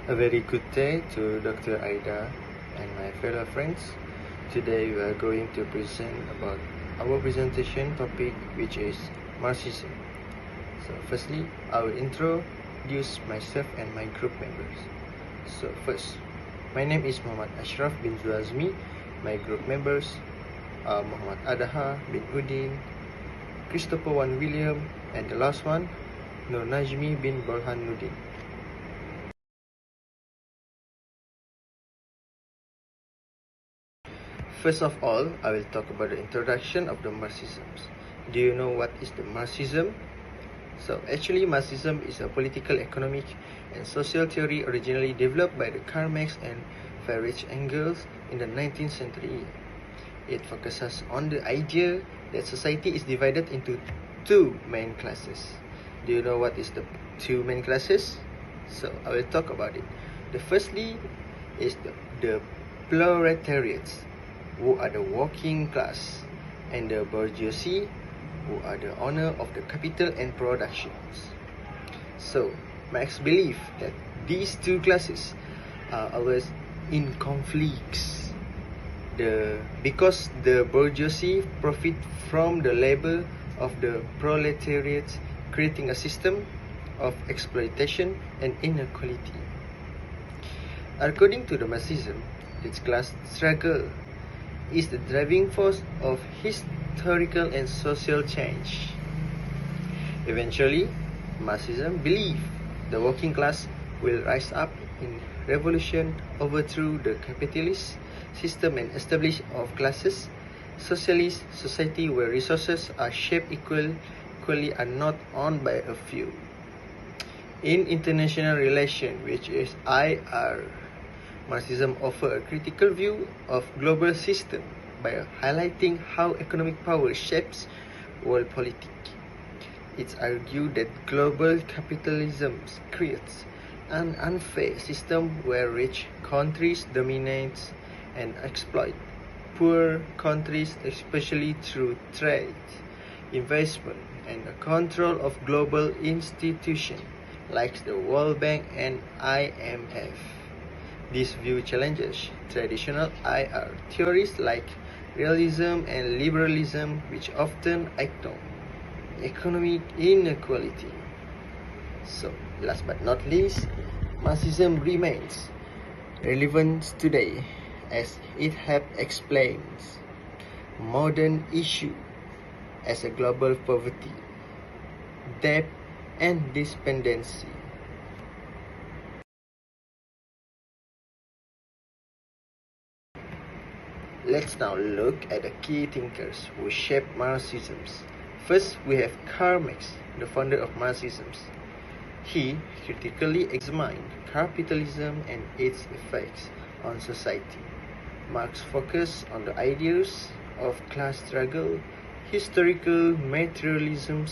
A very good day to Dr. Aida and my fellow friends. Today we are going to present about our presentation topic, which is Marxism. So firstly, I will introduce myself and my group members. So first, my name is Muhammad Ashraf bin Zuazmi. My group members are Muhammad Adaha bin Udin, Christopher Wan William, and the last one, Nur Najmi bin Burhanuddin. First of all, I will talk about the introduction of the Marxisms. Do you know what is the Marxism? So actually, Marxism is a political, economic, and social theory originally developed by the Karl Marx and Friedrich Engels in the 19th century. It focuses on the idea that society is divided into two main classes. Do you know what is the two main classes? So I will talk about it. The firstly is the proletariats, who are the working class, and the bourgeoisie, who are the owner of the capital and productions. So Marx believed that these two classes are always in conflicts. Because the bourgeoisie profit from the labor of the proletariat, creating a system of exploitation and inequality. According to the Marxism, this class struggle is the driving force of historical and social change. Eventually, Marxism believed the working class will rise up in revolution, overthrow the capitalist system and establish of classes, socialist society where resources are shared equally and not owned by a few. In international relations, which is IR, Marxism offers a critical view of global system by highlighting how economic power shapes world politics. It's argued that global capitalism creates an unfair system where rich countries dominate and exploit poor countries, especially through trade, investment, and the control of global institutions like the World Bank and IMF. This view challenges traditional IR theories like realism and liberalism, which often ignore economic inequality. So, last but not least, Marxism remains relevant today as it helps explain modern issues as a global poverty, debt, and dependency. Let's now look at the key thinkers who shaped Marxism. First, we have Karl Marx, the founder of Marxism. He critically examined capitalism and its effects on society. Marx focused on the ideas of class struggle, historical materialism,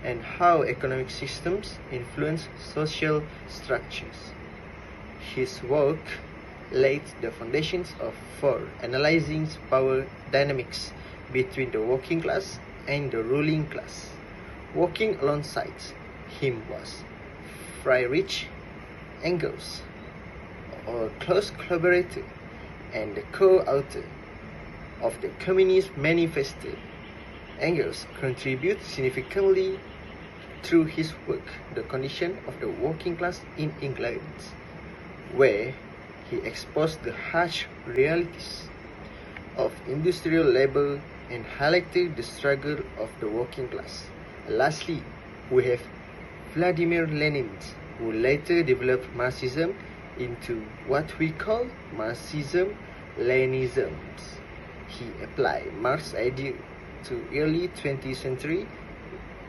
and how economic systems influence social structures. His work laid the foundations for analyzing power dynamics between the working class and the ruling class. Working alongside him was Friedrich Engels, a close collaborator and the co-author of the Communist Manifesto. Engels contributed significantly through his work The Condition of the Working Class in England, where he exposed the harsh realities of industrial labor and highlighted the struggle of the working class. Lastly, we have Vladimir Lenin, who later developed Marxism into what we call Marxism-Leninism. He applied Marx's idea to early 20th century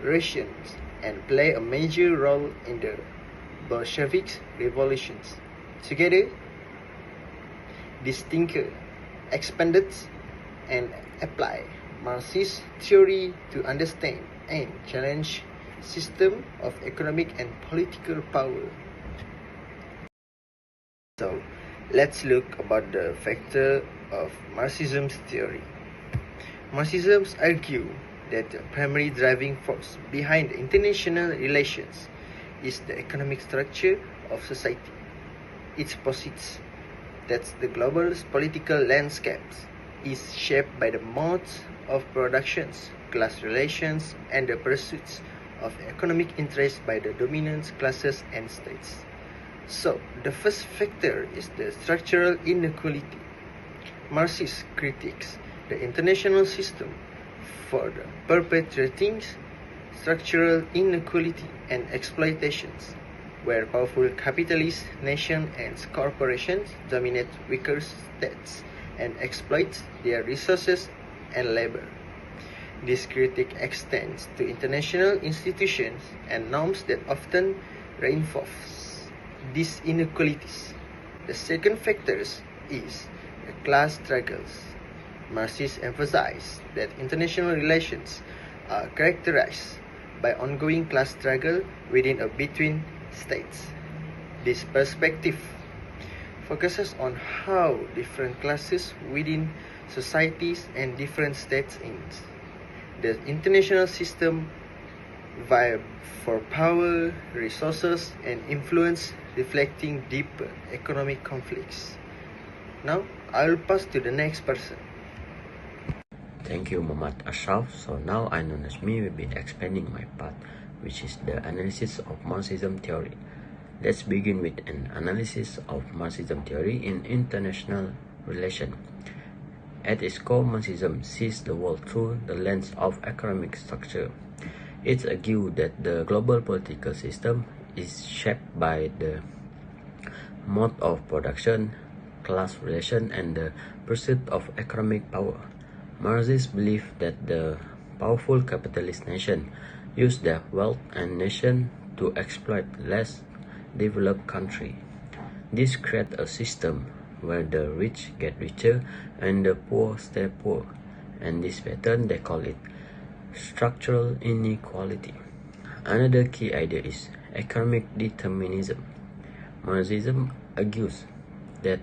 Russians and played a major role in the Bolshevik revolutions. Together, this thinker expanded and applied Marxist theory to understand and challenge system of economic and political power. So, let's look about the factor of Marxism's theory. Marxism argue that the primary driving force behind international relations is the economic structure of society. It posits that the global political landscape is shaped by the modes of productions, class relations, and the pursuits of economic interests by the dominant classes and states. So, the first factor is the structural inequality. Marxist critiques the international system for the perpetuating structural inequality and exploitations, where powerful capitalist nations and corporations dominate weaker states and exploit their resources and labor. This critique extends to international institutions and norms that often reinforce these inequalities. The second factor is the class struggles. Marxists emphasize that international relations are characterized by ongoing class struggle within or between states. This perspective focuses on how different classes within societies and different states in the international system vie for power, resources, and influence, reflecting deeper economic conflicts. Now, I'll pass to the next person. Thank you, Muhammad Ashraf. So now I, known as me, will be expanding my part, which is the analysis of Marxism theory. Let's begin with an analysis of Marxism theory in international relations. At its core, Marxism sees the world through the lens of economic structure. It argues that the global political system is shaped by the mode of production, class relation, and the pursuit of economic power. Marxists believe that the powerful capitalist nation use their wealth and nation to exploit less developed country. This creates a system where the rich get richer and the poor stay poor, and this pattern they call it structural inequality. Another key idea is economic determinism. Marxism argues that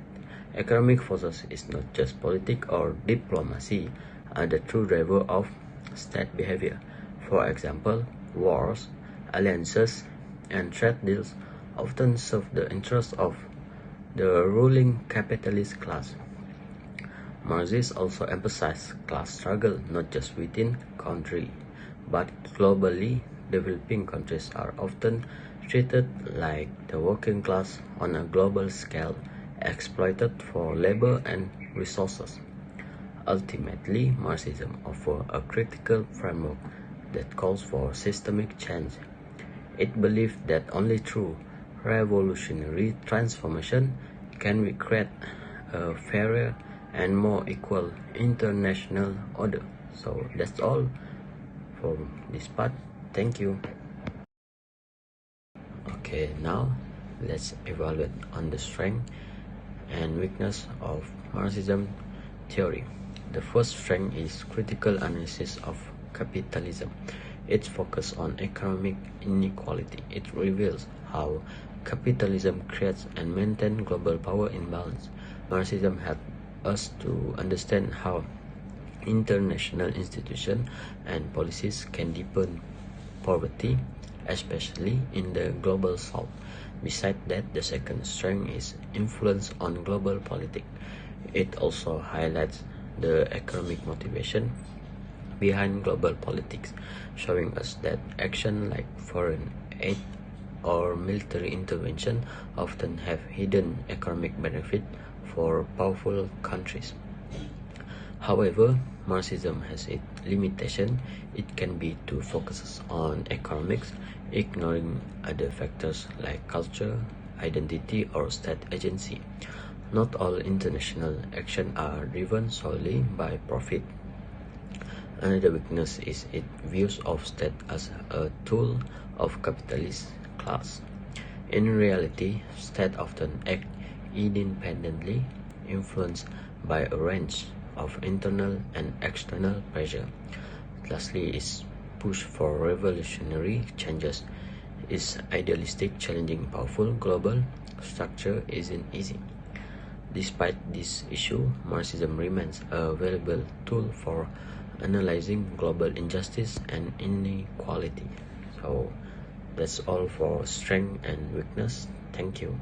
economic forces is not just politics or diplomacy are the true driver of state behavior. For example, wars, alliances, and trade deals often serve the interests of the ruling capitalist class. Marxists also emphasize class struggle not just within country, but globally. Developing countries are often treated like the working class on a global scale, exploited for labor and resources. Ultimately, Marxism offers a critical framework that calls for systemic change. It believes that only through revolutionary transformation can we create a fairer and more equal international order. So that's all for this part. Thank you. Okay, now let's evaluate on the strength and weakness of Marxism theory. The first strength is critical analysis of capitalism. It focuses on economic inequality. It reveals how capitalism creates and maintains global power imbalance. Marxism helps us to understand how international institutions and policies can deepen poverty, especially in the global south. Besides that, the second strength is influence on global politics. It also highlights the economic motivation behind global politics, showing us that action like foreign aid or military intervention often have hidden economic benefit for powerful countries. However, Marxism has its limitation. It can be too focused on economics, ignoring other factors like culture, identity, or state agency. Not all international actions are driven solely by profit. Another weakness is its views of state as a tool of capitalist class. In reality, state often act independently, influenced by a range of internal and external pressure. Lastly, its push for revolutionary changes is idealistic, challenging powerful global structure isn't easy. Despite this issue, Marxism remains a valuable tool for analyzing global injustice and inequality. So that's all for strength and weakness. Thank you.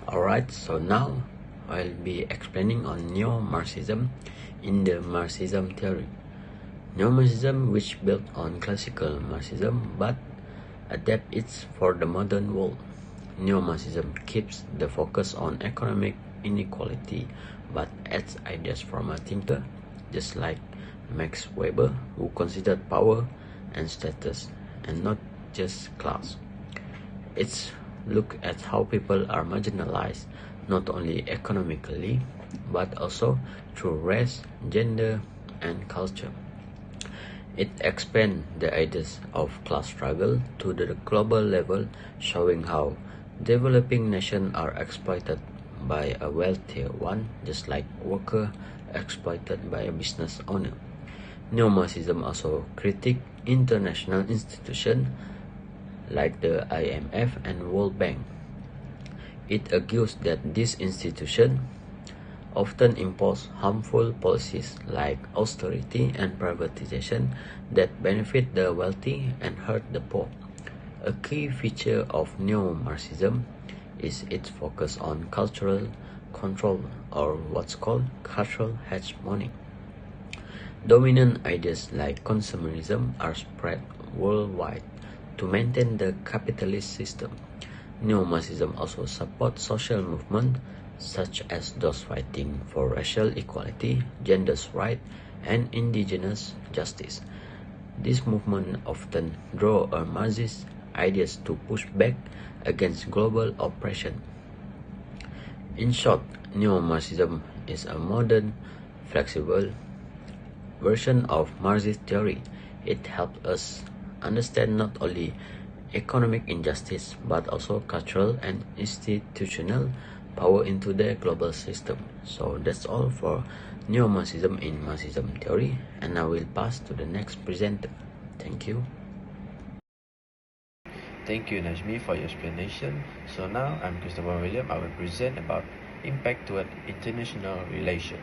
Alright, so now I'll be explaining on neo-Marxism in the Marxism theory. Neo-Marxism, which built on classical Marxism but adapt it for the modern world. Neo-Marxism keeps the focus on economic inequality but adds ideas from a thinker just like Max Weber, who considered power and status and not just class. It's look at how people are marginalized not only economically but also through race, gender, and culture. It expands the ideas of class struggle to the global level, showing how developing nations are exploited by a wealthier one, just like worker exploited by a business owner. Neo-Marxism also critiques international institutions like the IMF and World Bank. It argues that these institutions often impose harmful policies like austerity and privatization that benefit the wealthy and hurt the poor. A key feature of neo-Marxism is its focus on cultural control, or what's called cultural hegemony. Dominant ideas like consumerism are spread worldwide to maintain the capitalist system. Neo-Marxism also supports social movements such as those fighting for racial equality, gender rights, and indigenous justice. These movements often draw on Marxist ideas to push back against global oppression. In short, neo-Marxism is a modern, flexible version of Marxist theory. It helps us understand not only economic injustice but also cultural and institutional power into the global system. So that's all for neo-Marxism in Marxism theory, and I will pass to the next presenter. Thank you. Thank you, Najmi, for your explanation. So now I'm Christopher William. I will present about impact toward international relation.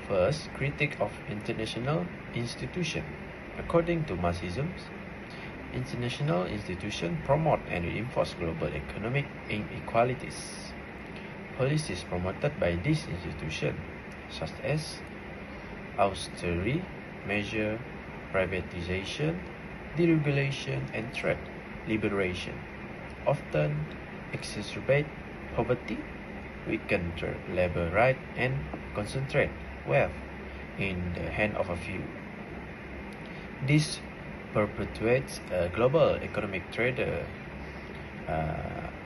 First, critique of international institution. According to Marxism, international institutions promote and reinforce global economic inequalities. Policies promoted by these institutions, such as austerity measure, privatization, deregulation, and trade liberation, often exacerbate poverty, weaken labor rights, and concentrate wealth in the hand of a few. This perpetuates a global economic trade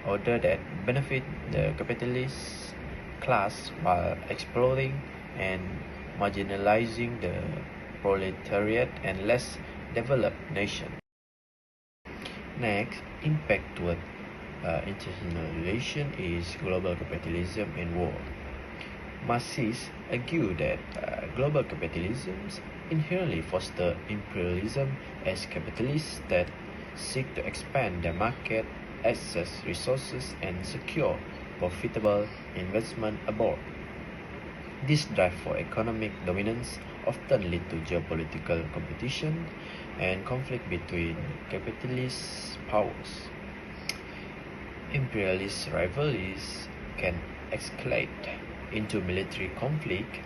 order that benefit the capitalist class while exploiting and marginalizing the proletariat and less developed nations. Next, impact toward international relation is global capitalism and war. Marxists argue that global capitalism inherently fosters imperialism as capitalists that seek to expand their market, access resources, and secure profitable investment abroad. This drive for economic dominance often leads to geopolitical competition and conflict between capitalist powers. Imperialist rivalries can escalate into military conflict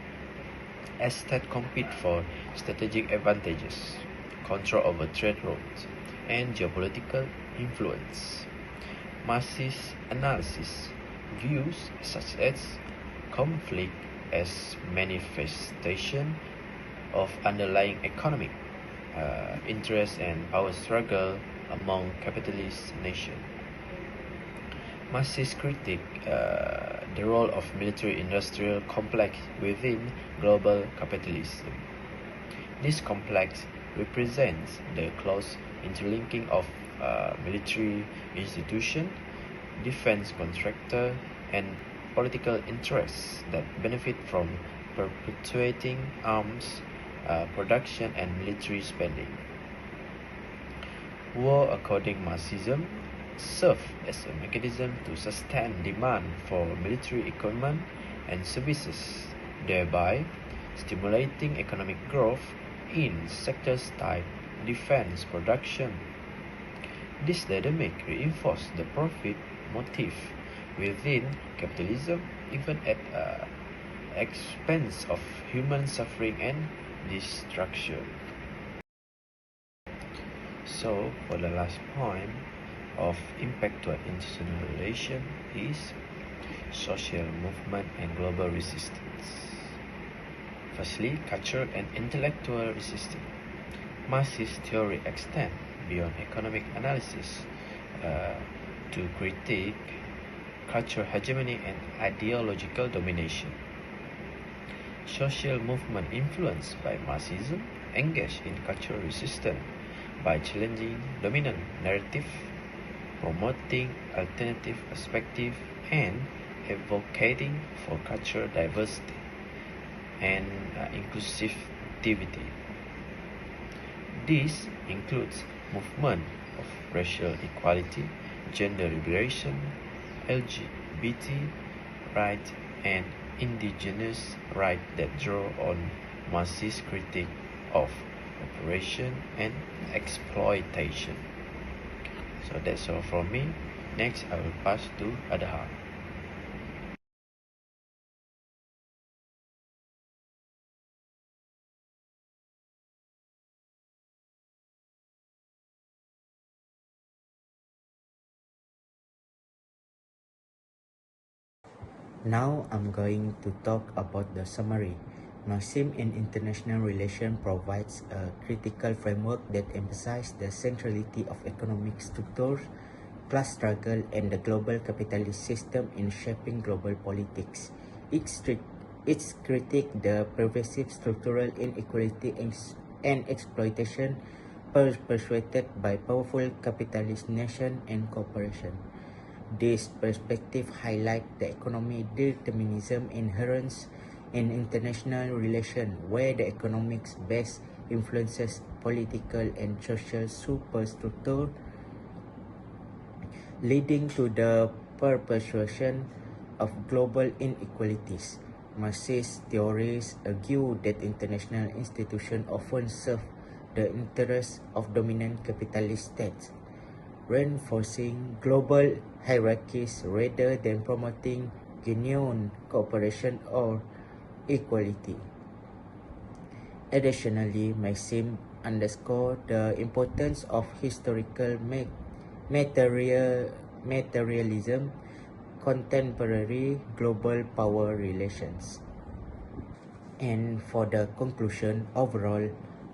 as states compete for strategic advantages, control over trade routes, and geopolitical influence. Marxist analysis views such as conflict as manifestation of underlying economic interest and power struggle among capitalist nations. Marxists critique the role of military-industrial complex within global capitalism. This complex represents the close interlinking of military institution, defense contractor, and political interests that benefit from perpetuating arms production and military spending. War, according Marxism, serve as a mechanism to sustain demand for military equipment and services, thereby stimulating economic growth in sectors like defense production. This dynamic reinforces the profit motive within capitalism, even at expense of human suffering and destruction. So, for the last point of impact to an international relation is social movement and global resistance. Firstly, cultural and intellectual resistance. Marxist theory extends beyond economic analysis to critique cultural hegemony and ideological domination. Social movement influenced by Marxism engage in cultural resistance by challenging dominant narrative, promoting alternative perspective, and advocating for cultural diversity and inclusivity. This includes movement of racial equality, gender liberation, LGBT rights, and indigenous rights that draw on Marxist critique of oppression and exploitation. So that's all from me. Next, I will pass to Adha. Now I'm going to talk about the summary. Marxism in international relations provides a critical framework that emphasizes the centrality of economic structures, class struggle, and the global capitalist system in shaping global politics. Its critique the pervasive structural inequality and exploitation perpetuated by powerful capitalist nations and corporations. This perspective highlights the economic determinism inherent in international relations, where the economics base influences political and social superstructure, leading to the perpetuation of global inequalities. Marxist theories argue that international institutions often serve the interests of dominant capitalist states, reinforcing global hierarchies rather than promoting genuine cooperation or equality. Additionally, Maxim underscored the importance of historical materialism, contemporary global power relations. And for the conclusion, overall,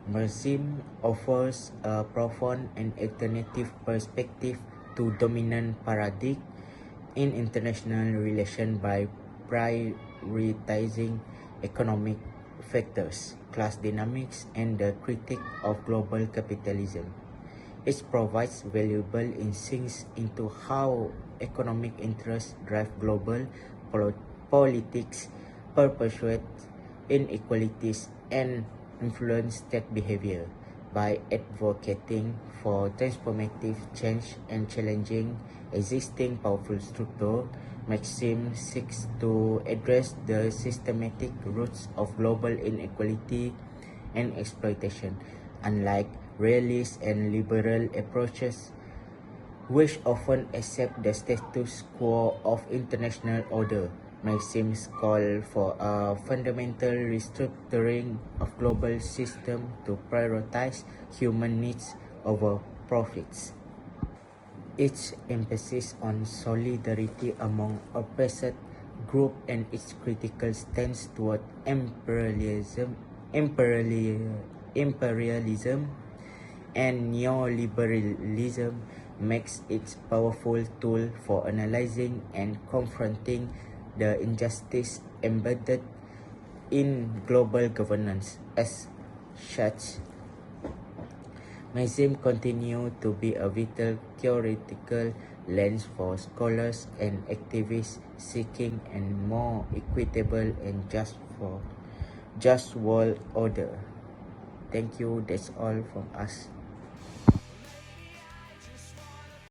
Marxism offers a profound and alternative perspective to dominant paradigm in international relations by prioritizing economic factors, class dynamics, and the critique of global capitalism. It provides valuable insights into how economic interests drive global politics, perpetuate inequalities, and influence state behavior. By advocating for transformative change and challenging existing powerful structure, Maxim seeks to address the systematic roots of global inequality and exploitation. Unlike realist and liberal approaches, which often accept the status quo of international order, Maxim's call for a fundamental restructuring of global system to prioritize human needs over profits. Its emphasis on solidarity among oppressed groups and its critical stance toward imperialism and neoliberalism makes it a powerful tool for analyzing and confronting the injustice embedded in global governance. As such, Marxism continues to be a vital theoretical lens for scholars and activists seeking a more equitable and just world order. Thank you. That's all from us.